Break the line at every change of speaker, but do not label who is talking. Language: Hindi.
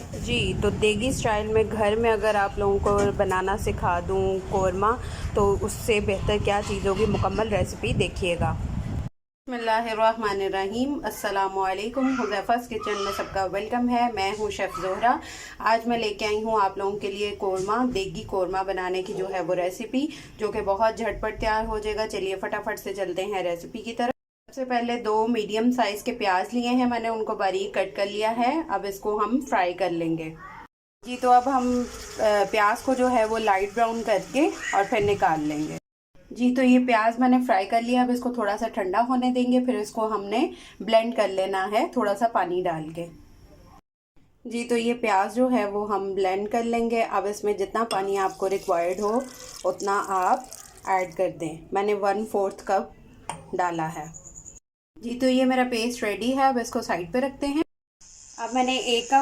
जी, तो देगी स्टाइल में घर में अगर आप लोगों को बनाना सिखा दूँ कोरमा, तो उससे बेहतर क्या चीज़ होगी, मुकम्मल रेसिपी देखिएगा। बिस्मिल्लाहिर्रहमानिर्रहीम, अस्सलामुअलैकुम। हुज़ैफ़ा's किचन में सबका वेलकम है। मैं हूँ शेफ़ ज़ोहरा। आज मैं लेके आई हूँ आप लोगों के लिए कोरमा, देगी कोरमा बनाने की जो है वो रेसिपी, जो कि बहुत झटपट तैयार हो जाएगा। चलिए फटाफट से चलते हैं रेसिपी की तरफ। सबसे पहले 2 मीडियम साइज़ के प्याज लिए हैं मैंने, उनको बारीक कट कर लिया है। अब इसको हम फ्राई कर लेंगे। जी, तो अब हम प्याज को जो है वो लाइट ब्राउन करके और फिर निकाल लेंगे। जी, तो ये प्याज मैंने फ्राई कर लिया। अब इसको थोड़ा सा ठंडा होने देंगे, फिर इसको हमने ब्लेंड कर लेना है थोड़ा सा पानी डाल के। जी, तो ये प्याज जो है वो हम ब्लेंड कर लेंगे। अब इसमें जितना पानी आपको रिक्वायर्ड हो उतना आप ऐड कर दें। मैंने 1/4 कप डाला है। जी, तो ये मेरा पेस्ट रेडी है। अब इसको साइड पे रखते हैं। अब मैंने 1 कप